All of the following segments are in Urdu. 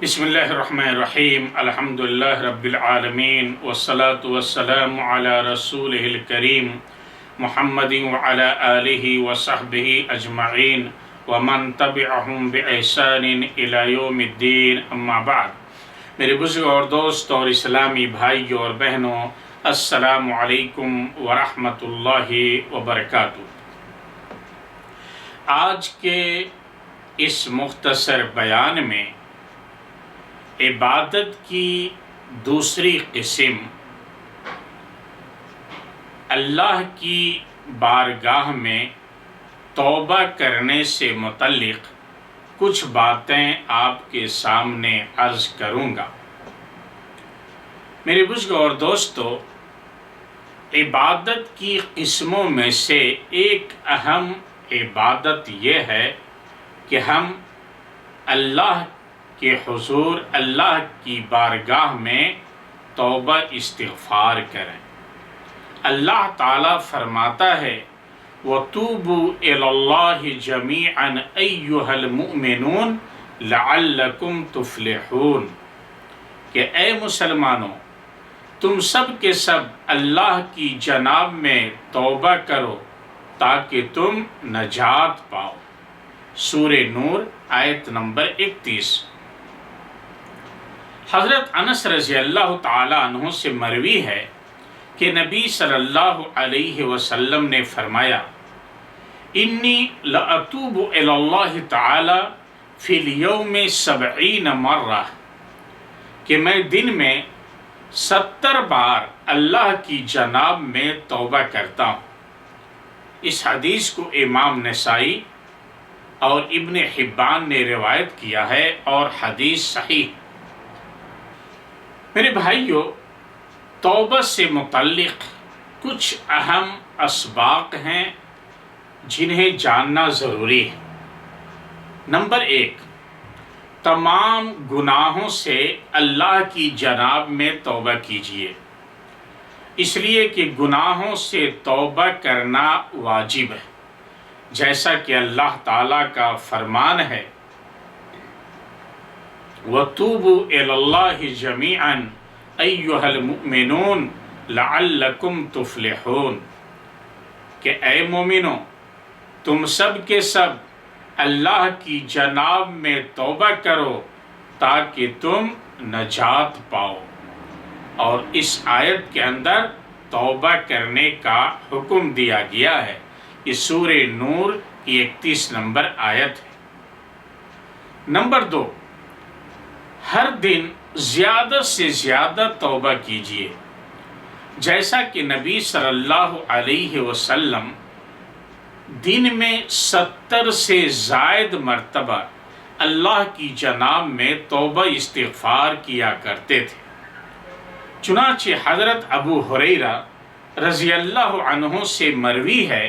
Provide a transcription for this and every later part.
بسم اللہ الرحمن الرحیم الحمدللہ رب العالمین والصلاة والسلام علی رسولہ الکریم محمد وعلی آلہ وصحبہ اجمعین ومن تبعہم بإحسان الی یوم الدین اما بعد۔ میرے بزرگ اور دوست اور اسلامی بھائیوں اور بہنوں، السلام علیکم ورحمۃ اللہ وبرکاتہ۔ آج کے اس مختصر بیان میں عبادت کی دوسری قسم اللہ کی بارگاہ میں توبہ کرنے سے متعلق کچھ باتیں آپ کے سامنے عرض کروں گا۔ میرے بزرگ اور دوستو، عبادت کی قسموں میں سے ایک اہم عبادت یہ ہے کہ ہم اللہ کے حضور، اللہ کی بارگاہ میں توبہ استغفار کریں۔ اللہ تعالیٰ فرماتا ہے وَتُوبُوا إِلَى اللَّهِ جَمِيعًا أَيُّهَا الْمُؤْمِنُونَ لَعَلَّكُمْ تُفْلِحُونَ کہ اے مسلمانوں، تم سب کے سب اللہ کی جناب میں توبہ کرو تاکہ تم نجات پاؤ۔ سورہ نور آیت نمبر 31۔ حضرت انس رضی اللہ تعالیٰ عنہ سے مروی ہے کہ نبی صلی اللہ علیہ وسلم نے فرمایا انی لأتوب الی اللہ تعالی فی الیوم 70 مرہ کہ میں دن میں 70 بار اللہ کی جناب میں توبہ کرتا ہوں۔ اس حدیث کو امام نسائی اور ابن حبان نے روایت کیا ہے اور حدیث صحیح۔ میرے بھائیوں، توبہ سے متعلق کچھ اہم اسباق ہیں جنہیں جاننا ضروری ہے۔ نمبر 1، تمام گناہوں سے اللہ کی جناب میں توبہ کیجیے، اس لیے کہ گناہوں سے توبہ کرنا واجب ہے، جیسا کہ اللہ تعالیٰ کا فرمان ہے وَتُوبُوا إِلَى اللَّهِ جَمِيعًا أَيُّهَا الْمُؤْمِنُونَ لَعَلَّكُمْ تُفْلِحُونَ کہ اے مومنوں، تم سب کے سب اللہ کی جناب میں توبہ کرو تاکہ تم نجات پاؤ۔ اور اس آیت کے اندر توبہ کرنے کا حکم دیا گیا ہے۔ یہ سورہ نور کی 31 نمبر آیت ہے۔ نمبر 2، ہر دن زیادہ سے زیادہ توبہ کیجیے، جیسا کہ نبی صلی اللہ علیہ وسلم دن میں 70 سے زائد مرتبہ اللہ کی جناب میں توبہ استغفار کیا کرتے تھے۔ چنانچہ حضرت ابو ہریرہ رضی اللہ عنہ سے مروی ہے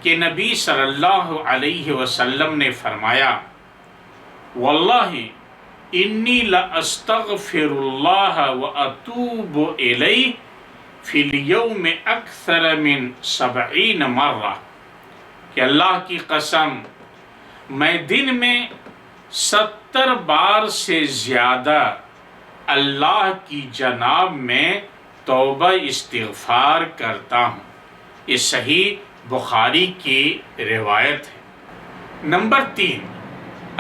کہ نبی صلی اللہ علیہ وسلم نے فرمایا واللہ انی لاستغفر اللہ واتوب الیہ فی الیوم اکثر من 70 مرہ کہ اللہ کی قسم، میں دن میں 70 بار سے زیادہ اللہ کی جناب میں توبہ استغفار کرتا ہوں۔ یہ صحیح بخاری کی روایت ہے۔ نمبر 3،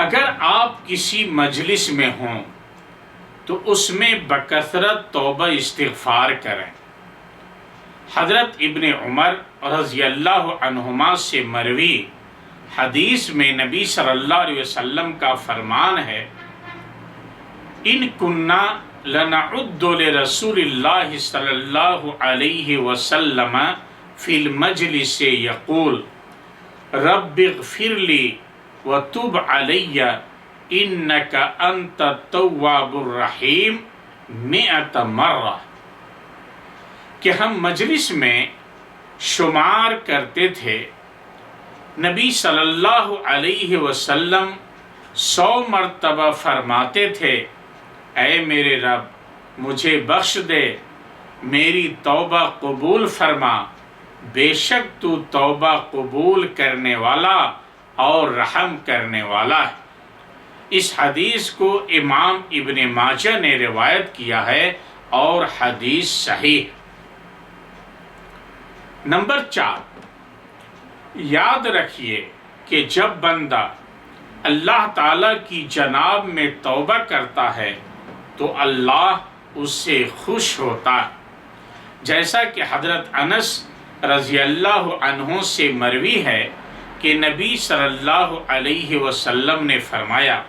اگر آپ کسی مجلس میں ہوں تو اس میں بکثرت توبہ استغفار کریں۔ حضرت ابن عمر رضی اللہ عنہما سے مروی حدیث میں نبی صلی اللہ علیہ وسلم کا فرمان ہے ان کننا لنعد لرسول اللہ صلی اللہ علیہ وسلم فی المجلس یقول رب اغفر لی وتب علی انک انت التواب الرحیم 100 مرہ کہ ہم مجلس میں شمار کرتے تھے نبی صلی اللہ علیہ وسلم 100 مرتبہ فرماتے تھے اے میرے رب مجھے بخش دے، میری توبہ قبول فرما، بے شک تو توبہ قبول کرنے والا اور رحم کرنے والا ہے۔ اس حدیث کو امام ابن ماجہ نے روایت کیا ہے اور حدیث صحیح۔ نمبر 4، یاد رکھیے کہ جب بندہ اللہ تعالیٰ کی جناب میں توبہ کرتا ہے تو اللہ اس سے خوش ہوتا ہے، جیسا کہ حضرت انس رضی اللہ عنہ سے مروی ہے کہ نبی صلی اللہ علیہ وسلم نے فرمایا،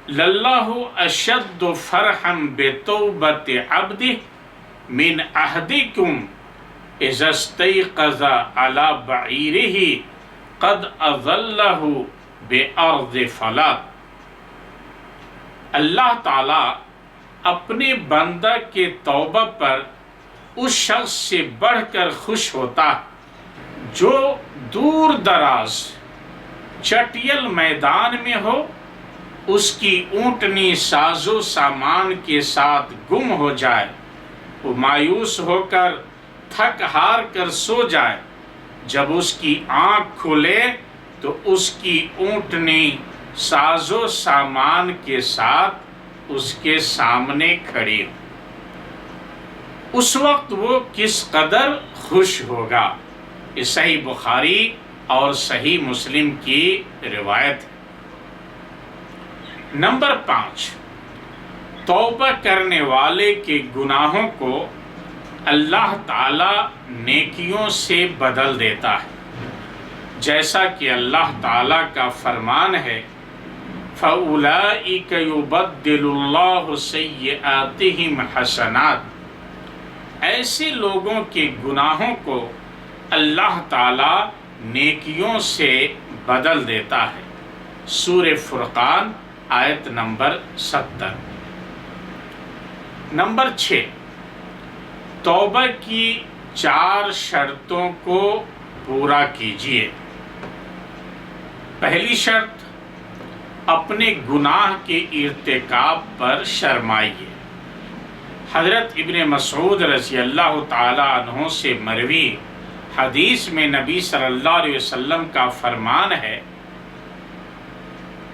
للہ اشد فرحا بتوبت عبد من احدکم اذا استيقظ على بعیرہ قد اظلہ بأرض فلاة۔ اللہ تعالیٰ اپنے بندہ کے توبہ پر اس شخص سے بڑھ کر خوش ہوتا جو دور دراز چٹیل میدان میں ہو، اس کی اونٹنی ساز و سامان کے ساتھ گم ہو جائے، وہ مایوس ہو کر تھک ہار کر سو جائے، جب اس کی آنکھ کھلے تو اس کی اونٹنی ساز و سامان کے ساتھ اس کے سامنے کھڑی ہو، اس وقت وہ کس قدر خوش ہوگا۔ یہ صحیح بخاری اور صحیح مسلم کی روایت ہے۔ نمبر 5، توبہ کرنے والے کے گناہوں کو اللہ تعالی نیکیوں سے بدل دیتا ہے، جیسا کہ اللہ تعالیٰ کا فرمان ہے، فَأُولَئِكَ يُبَدِّلُ اللَّهُ سَيِّئَاتِهِمْ حَسَنَاتٍ، ایسے لوگوں کے گناہوں کو اللہ تعالیٰ نیکیوں سے بدل دیتا ہے۔ سورہ فرقان آیت نمبر 70۔ نمبر 6، توبہ کی 4 شرطوں کو پورا کیجیے۔ پہلی شرط، اپنے گناہ کے ارتکاب پر شرمائیے۔ حضرت ابن مسعود رضی اللہ تعالی عنہ سے مروی حدیث میں نبی صلی اللہ علیہ وسلم کا فرمان ہے،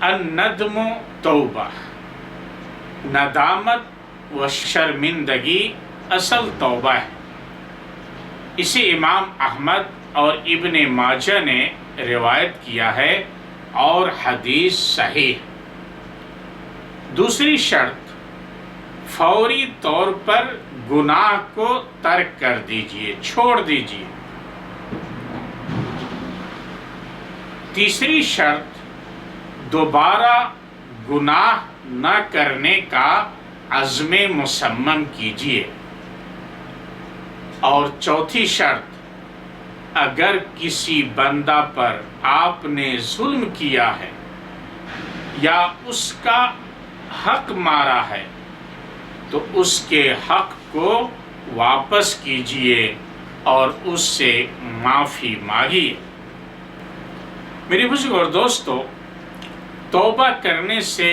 الندم توبہ، ندامت و شرمندگی اصل توبہ ہے۔ اسے امام احمد اور ابن ماجہ نے روایت کیا ہے اور حدیث صحیح۔ دوسری شرط، فوری طور پر گناہ کو ترک کر دیجیے، چھوڑ دیجیے۔ تیسری شرط، دوبارہ گناہ نہ کرنے کا عزم مصمم کیجیے۔ اور چوتھی شرط، اگر کسی بندہ پر آپ نے ظلم کیا ہے یا اس کا حق مارا ہے تو اس کے حق کو واپس کیجیے اور اس سے معافی مانگیے۔ میرے بزرگ اور دوستو، توبہ کرنے سے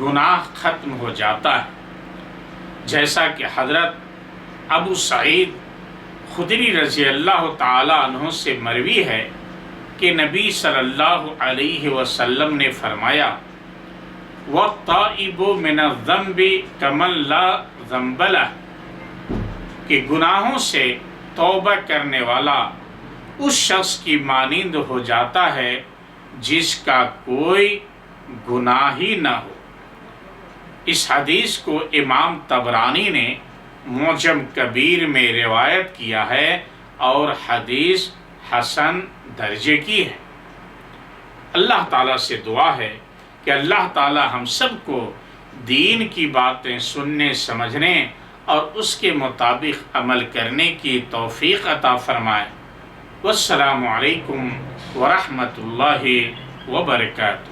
گناہ ختم ہو جاتا ہے، جیسا کہ حضرت ابو سعید خدری رضی اللہ تعالی عنہ سے مروی ہے کہ نبی صلی اللہ علیہ وسلم نے فرمایا، وَالطَّائِبُ مِنَ الذَّنْبِ كَمَنْ لَا ذَنْبَ لَهُ، کہ گناہوں سے توبہ کرنے والا اس شخص کی مانند ہو جاتا ہے جس کا کوئی گناہ ہی نہ ہو۔ اس حدیث کو امام طبرانی نے معجم کبیر میں روایت کیا ہے اور حدیث حسن درجے کی ہے۔ اللہ تعالیٰ سے دعا ہے کہ اللہ تعالیٰ ہم سب کو دین کی باتیں سننے، سمجھنے اور اس کے مطابق عمل کرنے کی توفیق عطا فرمائے۔ والسلام علیکم ورحمۃ اللہ وبرکاتہ۔